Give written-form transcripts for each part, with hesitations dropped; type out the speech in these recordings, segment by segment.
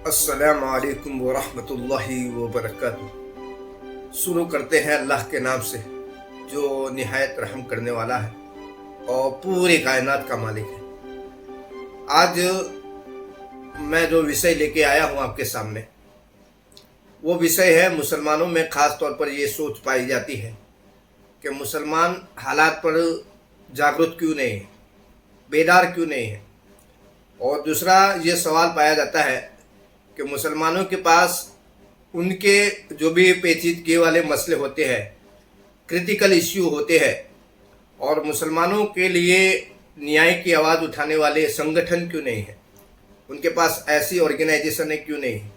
अस्सलामु अलैकुम वरहमतुल्लाहि वबरकातुहू। शुरू करते हैं अल्लाह के नाम से जो निहायत रहम करने वाला है और पूरी कायनात का मालिक है। आज मैं जो विषय लेके आया हूँ आपके सामने, वो विषय है मुसलमानों में ख़ास तौर पर ये सोच पाई जाती है कि मुसलमान हालात पर जागरूक क्यों नहीं है, बेदार क्यों नहीं है। और दूसरा ये सवाल पाया जाता है कि मुसलमानों के पास उनके जो भी पेचीदगी वाले मसले होते हैं, क्रिटिकल इश्यू होते हैं, और मुसलमानों के लिए न्याय की आवाज़ उठाने वाले संगठन क्यों नहीं है, उनके पास ऐसी ऑर्गेनाइजेशन क्यों नहीं है।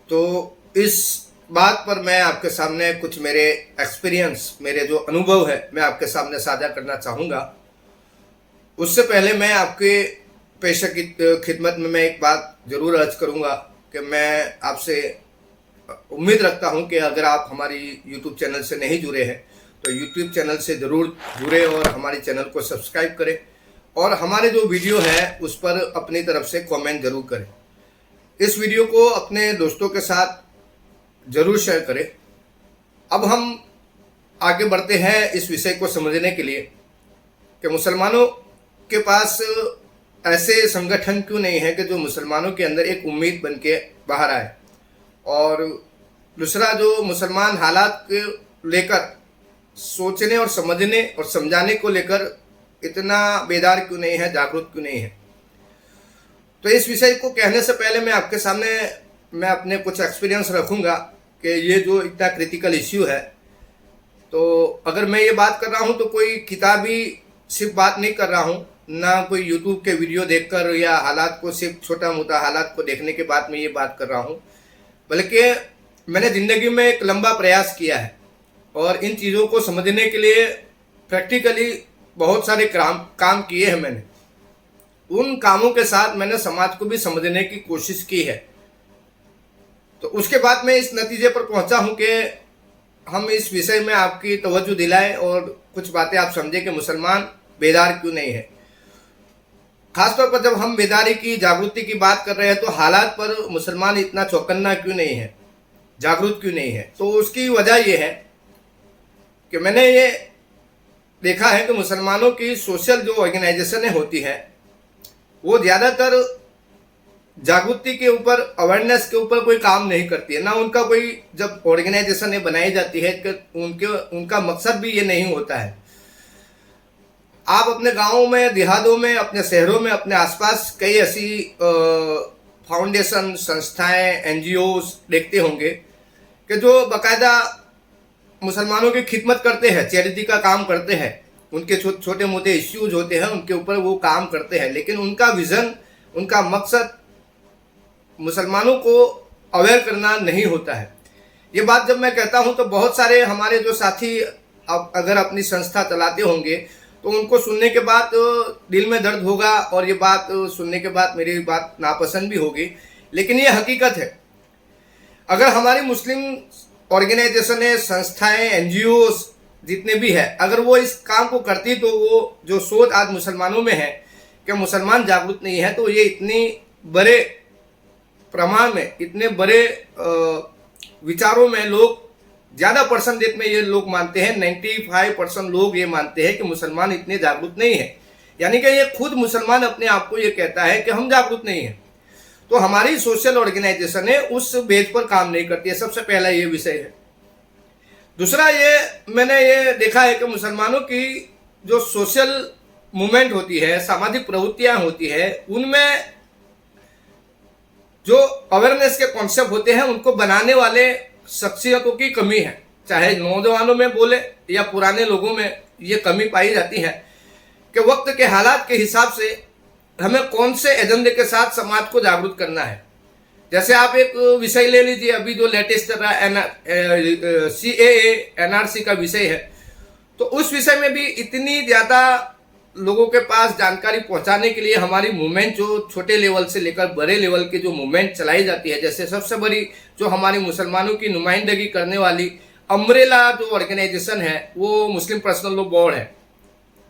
तो इस बात पर मैं आपके सामने कुछ मेरे एक्सपीरियंस, मेरे जो अनुभव है, मैं आपके सामने साझा करना चाहूँगा। उससे पहले मैं आपके पेशे की खिदमत में मैं एक बात ज़रूर अर्ज करूँगा कि मैं आपसे उम्मीद रखता हूँ कि अगर आप हमारी यूट्यूब चैनल से नहीं जुड़े हैं तो यूट्यूब चैनल से ज़रूर जुड़े और हमारे चैनल को सब्सक्राइब करें और हमारे जो वीडियो है उस पर अपनी तरफ से कमेंट ज़रूर करें। इस वीडियो को अपने दोस्तों के साथ ज़रूर शेयर करें। अब हम आगे बढ़ते हैं इस विषय को समझने के लिए कि मुसलमानों के पास ऐसे संगठन क्यों नहीं है कि जो मुसलमानों के अंदर एक उम्मीद बन के बाहर आए, और दूसरा जो मुसलमान हालात के लेकर सोचने और समझने और समझाने को लेकर इतना बेदार क्यों नहीं है, जागरूक क्यों नहीं है। तो इस विषय को कहने से पहले मैं आपके सामने मैं अपने कुछ एक्सपीरियंस रखूँगा कि ये जो इतना क्रिटिकल इश्यू है, तो अगर मैं ये बात कर रहा हूँ तो कोई किताबी सिर्फ बात नहीं कर रहा हूँ, ना कोई यूट्यूब के वीडियो देखकर या हालात को सिर्फ छोटा मोटा हालात को देखने के बाद मैं ये बात कर रहा हूँ, बल्कि मैंने ज़िंदगी में एक लंबा प्रयास किया है और इन चीज़ों को समझने के लिए प्रैक्टिकली बहुत सारे काम किए हैं। मैंने उन कामों के साथ मैंने समाज को भी समझने की कोशिश की है। तो उसके बाद मैं इस नतीजे पर पहुंचा हूं कि हम इस विषय में आपकी तवज्जो दिलाएं और कुछ बातें आप समझें कि मुसलमान बेदार क्यों नहीं है। खासतौर पर जब हम बेदारी की, जागृति की बात कर रहे हैं तो हालात पर मुसलमान इतना चौकन्ना क्यों नहीं है, जागरूक क्यों नहीं है। तो उसकी वजह यह है कि मैंने ये देखा है कि मुसलमानों की सोशल जो ऑर्गेनाइजेशनें होती हैं वो ज़्यादातर जागृति के ऊपर, अवेयरनेस के ऊपर कोई काम नहीं करती है। ना उनका कोई, जब ऑर्गेनाइजेशन बनाई जाती है कि उनका मकसद भी ये नहीं होता है। आप अपने गाँवों में, देहातों में, अपने शहरों में, अपने आसपास कई ऐसी फाउंडेशन, संस्थाएं, एनजीओज देखते होंगे कि जो बाकायदा मुसलमानों की खिदमत करते हैं, चैरिटी का काम करते हैं, उनके छोटे मोटे इश्यूज होते हैं उनके ऊपर वो काम करते हैं, लेकिन उनका विज़न, उनका मकसद मुसलमानों को अवेयर करना नहीं होता है। ये बात जब मैं कहता हूँ तो बहुत सारे हमारे जो साथी अगर अपनी संस्था चलाते होंगे तो उनको सुनने के बाद दिल में दर्द होगा और ये बात सुनने के बाद मेरी बात नापसंद भी होगी, लेकिन ये हकीकत है। अगर हमारी मुस्लिम ऑर्गेनाइजेशनें, संस्थाएं, एनजीओज जितने भी हैं, अगर वो इस काम को करती तो वो जो सोच आज मुसलमानों में है कि मुसलमान जागरूक नहीं है, तो ये इतनी बड़े प्रमाण में, इतने बड़े विचारों में लोग ज़्यादा परसेंटेज में ये लोग मानते हैं, 95% लोग ये मानते हैं कि मुसलमान इतने जागरूक नहीं है। यानी कि ये खुद मुसलमान अपने आप को ये कहता है कि हम जागरूक नहीं हैं। तो हमारी सोशल ऑर्गेनाइजेशन है उस बेस पर काम नहीं करती है। सबसे पहला ये विषय है। दूसरा ये मैंने ये देखा है कि मुसलमानों की जो सोशल मूवमेंट होती है, सामाजिक प्रवृत्तियाँ होती है, उनमें जो अवेयरनेस के कॉन्सेप्ट होते हैं उनको बनाने वाले शख्सियतों की कमी है। चाहे नौजवानों में बोले या पुराने लोगों में ये कमी पाई जाती है कि वक्त के हालात के हिसाब से हमें कौन से एजेंडे के साथ समाज को जागरूक करना है। जैसे आप एक विषय ले लीजिए, अभी जो लेटेस्ट चल रहा है CAA NRC का विषय है, तो उस विषय में भी इतनी ज़्यादा लोगों के पास जानकारी पहुंचाने के लिए हमारी मूवमेंट जो छोटे लेवल से लेकर बड़े लेवल की जो मूवमेंट चलाई जाती है, जैसे सबसे बड़ी जो हमारी मुसलमानों की नुमाइंदगी करने वाली अम्ब्रेला जो ऑर्गेनाइजेशन है वो मुस्लिम पर्सनल लॉ बोर्ड है।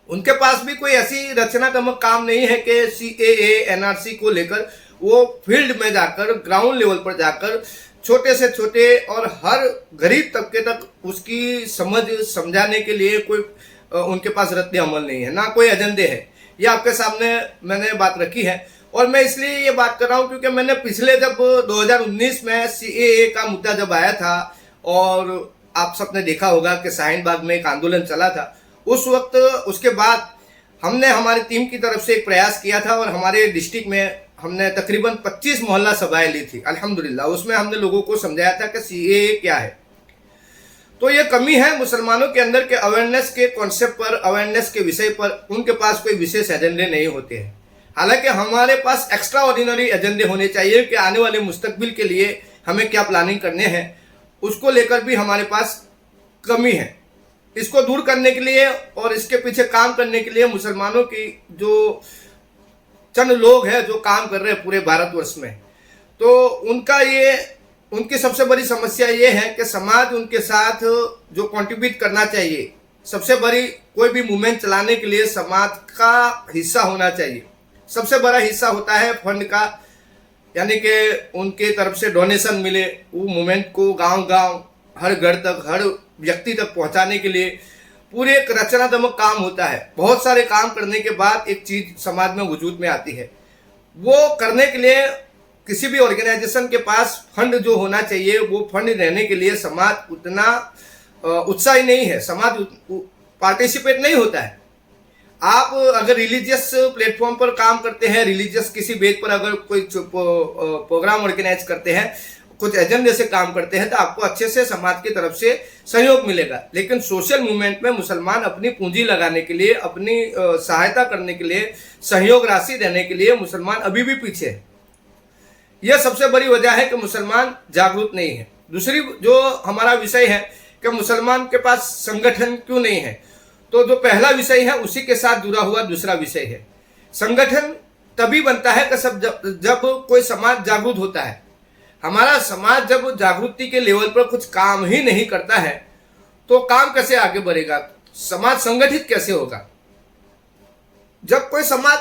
उनके पास भी कोई ऐसी रचनात्मक काम नहीं है कि सीएए एनआरसी को लेकर वो फील्ड में जाकर ग्राउंड लेवल पर जाकर छोटे से छोटे और हर गरीब तबके तक उसकी समझ समझाने के लिए कोई उनके पास रद्द अमल नहीं है, ना कोई एजेंडे है। ये आपके सामने मैंने बात रखी है। और मैं इसलिए ये बात कर रहा हूँ क्योंकि मैंने पिछले जब 2019 में सीएए का मुद्दा जब आया था और आप सबने देखा होगा कि शाहीन बाग में एक आंदोलन चला था, उस वक्त उसके बाद हमने हमारी टीम की तरफ से एक प्रयास किया था और हमारे डिस्ट्रिक्ट में हमने तकरीबन 25 मोहल्ला सभाएं ली थी अल्हम्दुलिल्लाह। उसमें हमने लोगों को समझाया था कि सीएए क्या है। तो ये कमी है मुसलमानों के अंदर के अवेयरनेस के कॉन्सेप्ट पर, अवेयरनेस के विषय पर उनके पास कोई विशेष एजेंडे नहीं होते हैं। हालांकि हमारे पास एक्स्ट्रा ऑर्डिनरी एजेंडे होने चाहिए कि आने वाले मुस्तकबिल के लिए हमें क्या प्लानिंग करने हैं, उसको लेकर भी हमारे पास कमी है। इसको दूर करने के लिए और इसके पीछे काम करने के लिए मुसलमानों की जो चंद लोग हैं जो काम कर रहे हैं पूरे भारतवर्ष में, तो उनकी सबसे बड़ी समस्या ये है कि समाज उनके साथ जो कंट्रीब्यूट करना चाहिए, सबसे बड़ी कोई भी मूवमेंट चलाने के लिए समाज का हिस्सा होना चाहिए। सबसे बड़ा हिस्सा होता है फंड का, यानी कि उनके तरफ से डोनेशन मिले, वो मूवमेंट को गांव-गांव हर घर तक हर व्यक्ति तक पहुंचाने के लिए पूरे एक रचनात्मक काम होता है। बहुत सारे काम करने के बाद एक चीज समाज में वजूद में आती है। वो करने के लिए किसी भी ऑर्गेनाइजेशन के पास फंड जो होना चाहिए, वो फंड रहने के लिए समाज उतना उत्साही नहीं है, समाज पार्टिसिपेट नहीं होता है। आप अगर रिलीजियस प्लेटफॉर्म पर काम करते हैं, रिलीजियस किसी बेस पर अगर कोई प्रोग्राम ऑर्गेनाइज करते हैं, कुछ एजेंडे से काम करते हैं, तो आपको अच्छे से समाज की तरफ से सहयोग मिलेगा। लेकिन सोशल मूवमेंट में मुसलमान अपनी पूंजी लगाने के लिए, अपनी सहायता करने के लिए, सहयोग राशि देने के लिए मुसलमान अभी भी पीछे है। यह सबसे बड़ी वजह है कि मुसलमान जागरूक नहीं है। दूसरी जो हमारा विषय है कि मुसलमान के पास संगठन क्यों नहीं है, तो जो पहला विषय है उसी के साथ जुड़ा हुआ दूसरा विषय है। संगठन तभी बनता है कि जब कोई समाज जागरूक होता है। हमारा समाज जब जागरूकता के लेवल पर कुछ काम ही नहीं करता है तो काम कैसे आगे बढ़ेगा, समाज संगठित कैसे होगा। जब कोई समाज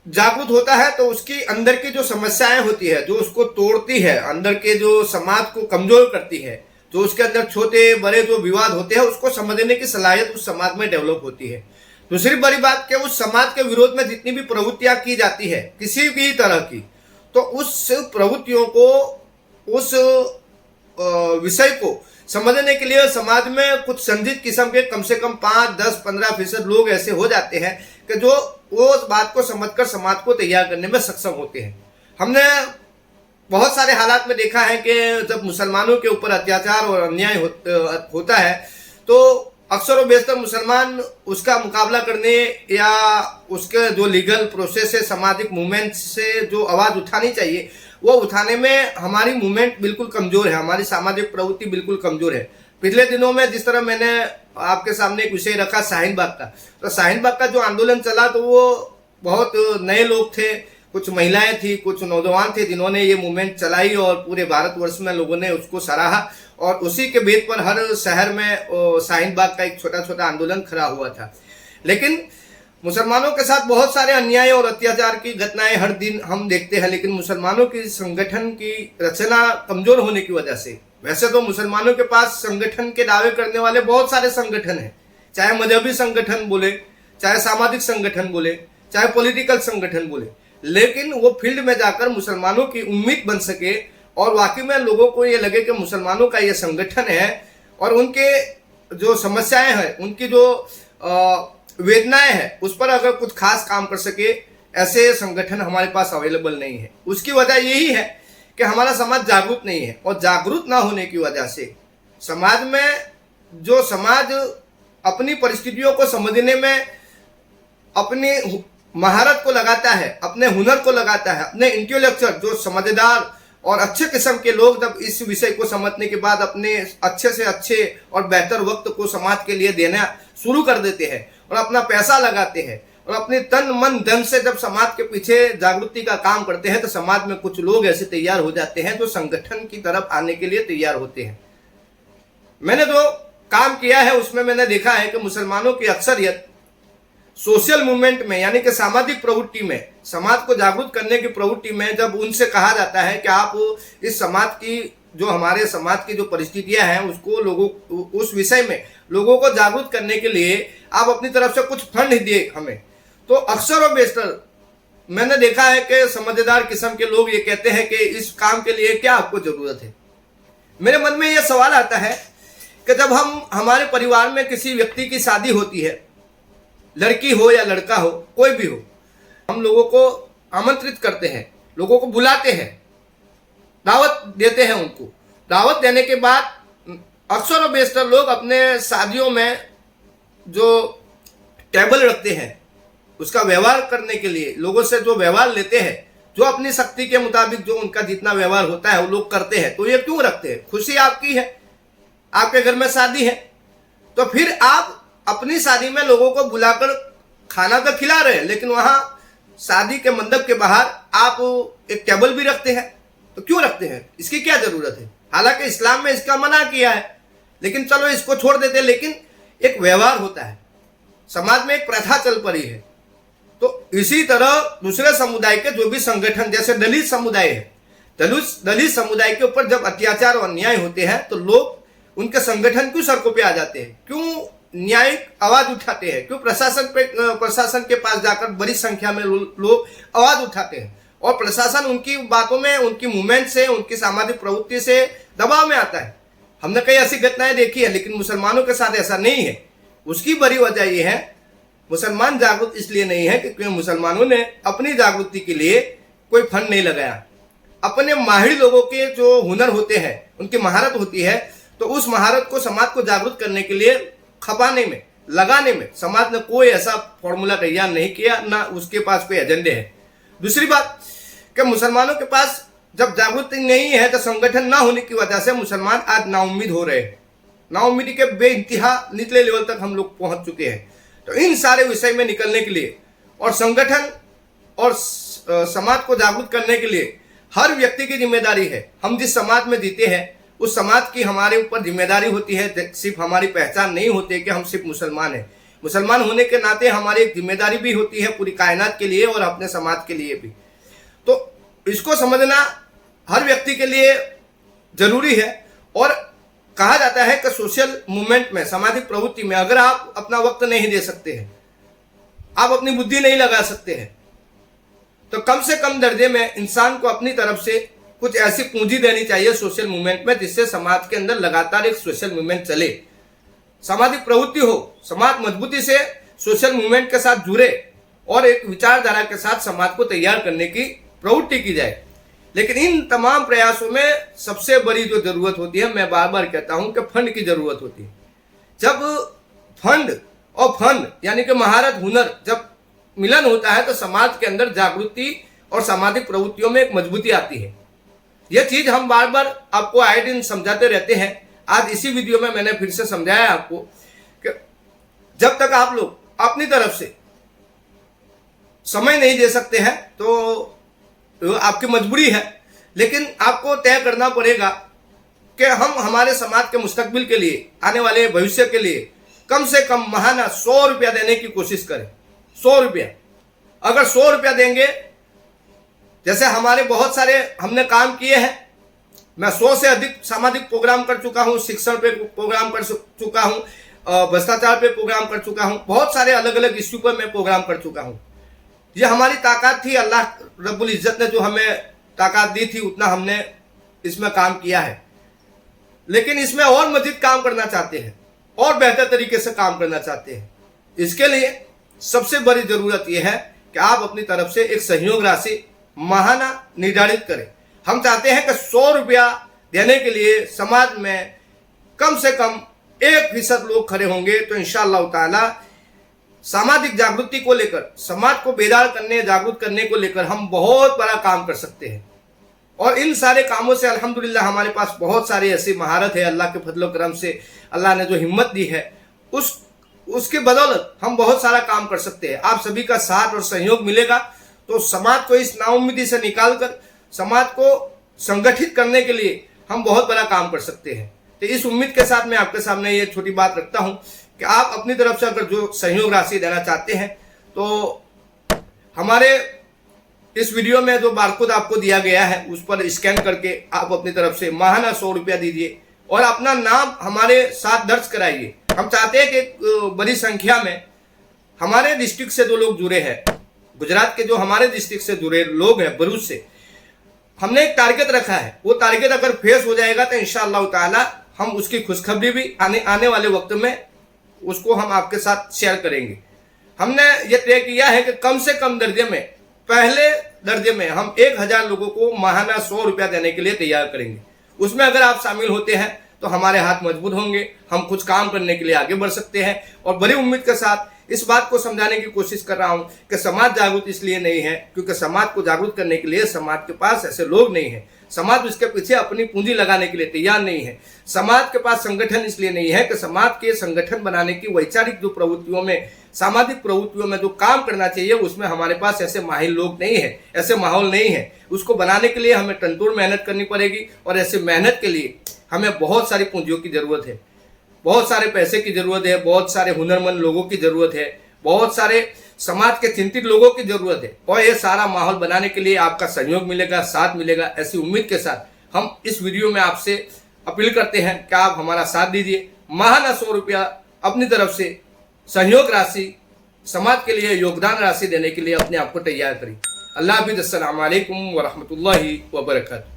जागरूक होता है तो उसकी अंदर की जो समस्याएं होती है, जो उसको तोड़ती है, अंदर के जो समाज को कमजोर करती है, जो उसके अंदर छोटे बड़े जो विवाद होते हैं, उसको समझने की सलाहियत उस समाज में डेवलप होती है। दूसरी बड़ी बात कि उस समाज के विरोध में जितनी भी प्रवृत्तियां की जाती है किसी भी तरह की, तो उस प्रवृत्तियों को, उस विषय को समझने के लिए समाज में कुछ संदिग्ध किस्म के कम से कम 5, 10, 15% लोग ऐसे हो जाते हैं कि जो वो उस बात को समझकर समाज को तैयार करने में सक्षम होते हैं। हमने बहुत सारे हालात में देखा है कि जब मुसलमानों के ऊपर अत्याचार और अन्याय होता है तो अक्सर और बेशतर मुसलमान उसका मुकाबला करने या उसके जो लीगल प्रोसेस है, सामाजिक मूवमेंट से जो आवाज़ उठानी चाहिए वो उठाने में हमारी मूवमेंट बिल्कुल कमज़ोर है, हमारी सामाजिक प्रवृत्ति बिल्कुल कमज़ोर है। पिछले दिनों में जिस तरह मैंने आपके सामने एक विषय रखा शाहीन बाग का, तो शाहीन बाग का जो आंदोलन चला तो वो बहुत नए लोग थे, कुछ महिलाएं थी, कुछ नौजवान थे जिन्होंने ये मूवमेंट चलाई और पूरे भारतवर्ष में लोगों ने उसको सराहा और उसी के बेस पर हर शहर में शाहीन बाग का एक छोटा छोटा आंदोलन खड़ा हुआ था। लेकिन मुसलमानों के साथ बहुत सारे अन्याय और अत्याचार की घटनाएं हर दिन हम देखते हैं, लेकिन मुसलमानों की संगठन की रचना कमजोर होने की वजह से, वैसे तो मुसलमानों के पास संगठन के दावे करने वाले बहुत सारे संगठन हैं, चाहे मजहबी संगठन बोले, चाहे सामाजिक संगठन बोले, चाहे पॉलिटिकल संगठन बोले, लेकिन वो फील्ड में जाकर मुसलमानों की उम्मीद बन सके और वाकई में लोगों को ये लगे कि मुसलमानों का ये संगठन है और उनके जो समस्याएं हैं, उनकी जो वेदनाएं हैं, उस पर अगर कुछ खास काम कर सके, ऐसे संगठन हमारे पास अवेलेबल नहीं है। उसकी वजह यही है कि हमारा समाज जागरूक नहीं है और जागरूक ना होने की वजह से समाज में जो समाज अपनी परिस्थितियों को समझने में अपनी महारत को लगाता है, अपने हुनर को लगाता है, अपने इंटेलेक्चुअल जो समझदार और अच्छे किस्म के लोग जब इस विषय को समझने के बाद अपने अच्छे से अच्छे और बेहतर वक्त को समाज के लिए देना शुरू कर देते हैं और अपना पैसा लगाते हैं और अपने तन मन धन से जब समाज के पीछे जागृति का काम करते हैं, तो समाज में कुछ लोग ऐसे तैयार हो जाते हैं जो संगठन की तरफ आने के लिए तैयार होते हैं। मैंने जो काम किया है उसमें मैंने देखा है कि मुसलमानों की अक्सरियत सोशल मूवमेंट में यानी कि सामाजिक प्रवृत्ति में, समाज को जागरूक करने की प्रवृत्ति में जब उनसे कहा जाता है कि आप इस समाज की जो हमारे समाज की जो परिस्थितियां हैं उसको लोगों उस विषय में लोगों को जागरूक करने के लिए आप अपनी तरफ से कुछ फंड दिए हमें, तो अक्सर और बेशतर मैंने देखा है कि समझदार किस्म के लोग ये कहते हैं कि इस काम के लिए क्या आपको जरूरत है। मेरे मन में यह सवाल आता है कि जब हमारे परिवार में किसी व्यक्ति की शादी होती है, लड़की हो या लड़का हो, कोई भी हो, हम लोगों को आमंत्रित करते हैं, लोगों को बुलाते हैं, दावत देते हैं। उनको दावत देने के बाद अक्सर और बेशतर लोग अपने शादियों में जो टेबल रखते हैं उसका व्यवहार करने के लिए लोगों से जो व्यवहार लेते हैं, जो अपनी शक्ति के मुताबिक जो उनका जितना व्यवहार होता है वो लोग करते हैं। तो ये क्यों रखते हैं? खुशी आपकी है, आपके घर में शादी है, तो फिर आप अपनी शादी में लोगों को बुलाकर खाना तो खिला रहे हैं, लेकिन वहां शादी के मंडप के बाहर आप एक टेबल भी रखते हैं। तो क्यों रखते हैं? इसकी क्या जरूरत है? हालांकि इस्लाम में इसका मना किया है, लेकिन चलो इसको छोड़ देते हैं। लेकिन एक व्यवहार होता है, समाज में एक प्रथा चल पड़ी है। तो इसी तरह दूसरे समुदाय के जो भी संगठन, जैसे दलित समुदाय है, दलित समुदाय के ऊपर जब अत्याचार और अन्याय होते हैं तो लोग उनके संगठन क्यों सड़कों पे आ जाते हैं, क्यों न्यायिक आवाज उठाते हैं, क्यों प्रशासन के पास जाकर बड़ी संख्या में लोग आवाज उठाते हैं और प्रशासन उनकी बातों में, उनकी मूवमेंट से, उनकी सामाजिक प्रवृत्ति से दबाव में आता है। हमने कई ऐसी घटनाएं देखी है, लेकिन मुसलमानों के साथ ऐसा नहीं है। उसकी बड़ी वजह यह है, मुसलमान जागरूक इसलिए नहीं है क्योंकि मुसलमानों ने अपनी जागृति के लिए कोई फंड नहीं लगाया। अपने माहिर लोगों के जो हुनर होते हैं, उनकी महारत होती है, तो उस महारत को समाज को जागरूक करने के लिए खपाने में, लगाने में समाज ने कोई ऐसा फॉर्मूला तैयार नहीं किया, ना उसके पास कोई एजेंडे है। दूसरी बात कि मुसलमानों के पास जब जागृति नहीं है तो संगठन ना होने की वजह से मुसलमान आज नाउम्मीद हो रहे हैं। नाउम्मीदी के बेइंतहा निचले लेवल तक हम लोग पहुंच चुके हैं। तो इन सारे विषय में निकलने के लिए और संगठन और समाज को जागरूक करने के लिए हर व्यक्ति की जिम्मेदारी है। हम जिस समाज में जीते हैं उस समाज की हमारे ऊपर जिम्मेदारी होती है। सिर्फ हमारी पहचान नहीं होती कि हम सिर्फ मुसलमान हैं, मुसलमान होने के नाते हमारी एक जिम्मेदारी भी होती है पूरी कायनात के लिए और अपने समाज के लिए भी। तो इसको समझना हर व्यक्ति के लिए जरूरी है। और कहा जाता है कि सोशल मूवमेंट में, सामाजिक प्रवृत्ति में अगर आप अपना वक्त नहीं दे सकते हैं, आप अपनी बुद्धि नहीं लगा सकते हैं, तो कम से कम दर्जे में इंसान को अपनी तरफ से कुछ ऐसी पूंजी देनी चाहिए सोशल मूवमेंट में, जिससे समाज के अंदर लगातार एक सोशल मूवमेंट चले, सामाजिक प्रवृत्ति हो, समाज मजबूती से सोशल मूवमेंट के साथ जुड़े और एक विचारधारा के साथ समाज को तैयार करने की प्रवृत्ति की जाए। लेकिन इन तमाम प्रयासों में सबसे बड़ी जो जरूरत होती है, मैं बार बार कहता हूं कि फंड की जरूरत होती है। जब फंड और फन यानी कि महारत, हुनर जब मिलन होता है तो समाज के अंदर जागृति और सामाजिक प्रवृत्तियों में एक मजबूती आती है। यह चीज हम बार बार आपको आए दिन समझाते रहते हैं। आज इसी वीडियो में मैंने फिर से समझाया आपको कि जब तक आप लोग अपनी तरफ से समय नहीं दे सकते हैं तो आपकी मजबूरी है, लेकिन आपको तय करना पड़ेगा कि हम हमारे समाज के मुस्तकबिल के लिए, आने वाले भविष्य के लिए कम से कम महाना 100 रुपया देने की कोशिश करें। 100 रुपया, अगर 100 रुपया देंगे, जैसे हमारे बहुत सारे हमने काम किए हैं, मैं 100 से अधिक सामाजिक प्रोग्राम कर चुका हूं, शिक्षण पे प्रोग्राम कर चुका हूं, भ्रष्टाचार पे प्रोग्राम कर चुका हूं, बहुत सारे अलग अलग इश्यू पर मैं प्रोग्राम कर चुका हूं। ये हमारी ताकत थी, अल्लाह रब्बुल इज्जत ने जो हमें ताकत दी थी उतना हमने इसमें काम किया है। लेकिन इसमें और मजीद काम करना चाहते हैं और बेहतर तरीके से काम करना चाहते हैं। इसके लिए सबसे बड़ी जरूरत यह है कि आप अपनी तरफ से एक सहयोग राशि माहाना निर्धारित करें। हम चाहते हैं कि 100 रुपया देने के लिए समाज में कम से कम 1% लोग खड़े होंगे तो इंशाअल्लाह ताला सामाजिक जागृति को लेकर, समाज को बेदार करने, जागरूक करने को लेकर हम बहुत बड़ा काम कर सकते हैं। और इन सारे कामों से अल्हम्दुलिल्लाह हमारे पास बहुत सारी ऐसी महारत है, अल्लाह के फजल करम से अल्लाह ने जो हिम्मत दी है उसके बदौलत हम बहुत सारा काम कर सकते हैं। आप सभी का साथ और सहयोग मिलेगा तो समाज को इस नाउम्मीदी से निकालकर समाज को संगठित करने के लिए हम बहुत बड़ा काम कर सकते हैं। तो इस उम्मीद के साथ मैं आपके सामने ये छोटी बात रखता हूं कि आप अपनी तरफ से अगर जो सहयोग राशि देना चाहते हैं तो हमारे इस वीडियो में जो बारकोड आपको दिया गया है उस पर स्कैन करके आप अपनी तरफ से माहाना 100 रुपया दीजिए और अपना नाम हमारे साथ दर्ज कराइए। हम चाहते हैं कि बड़ी संख्या में हमारे डिस्ट्रिक्ट से जो लोग जुड़े हैं, गुजरात के जो हमारे डिस्ट्रिक्ट से जुड़े लोग हैं, भरूच से, हमने एक टारगेट रखा है। वो टारगेट अगर फेस हो जाएगा तो इंशाअल्लाह ताला हम उसकी खुशखबरी भी आने वाले वक्त में उसको हम आपके साथ शेयर करेंगे। हमने ये तय किया है कि कम से कम दर्जे में, पहले दर्जे में हम 1000 लोगों को माहाना 100 रुपया देने के लिए तैयार करेंगे। उसमें अगर आप शामिल होते हैं तो हमारे हाथ मजबूत होंगे, हम कुछ काम करने के लिए आगे बढ़ सकते हैं। और बड़ी उम्मीद के साथ इस बात को समझाने की कोशिश कर रहा हूं कि समाज जागरूक इसलिए नहीं है क्योंकि समाज को जागरूक करने के लिए समाज के पास ऐसे लोग नहीं है, समाज उसके पीछे अपनी पूंजी लगाने के लिए तैयार नहीं है। समाज के पास संगठन इसलिए नहीं है कि समाज के संगठन बनाने की वैचारिक जो प्रवृत्तियों में, सामाजिक प्रवृत्तियों में जो काम करना चाहिए उसमें हमारे पास ऐसे माहिर लोग नहीं है, ऐसे माहौल नहीं है। उसको बनाने के लिए हमें टनटोड़ मेहनत करनी पड़ेगी और ऐसे मेहनत के लिए हमें बहुत सारी पूंजियों की जरूरत है, बहुत सारे पैसे की जरूरत है, बहुत सारे हुनरमंद लोगों की जरूरत है, बहुत सारे समाज के चिंतित लोगों की जरूरत है। और ये सारा माहौल बनाने के लिए आपका सहयोग मिलेगा, साथ मिलेगा। ऐसी उम्मीद के साथ हम इस वीडियो में आपसे अपील करते हैं कि आप हमारा साथ दीजिए। माहाना 100 रुपया अपनी तरफ से सहयोग राशि, समाज के लिए योगदान राशि देने के लिए अपने आप को तैयार करें। अल्लाह हाफिज़। अस्सलाम वालेकुम व रहमतुल्लाहि व बरकातहू।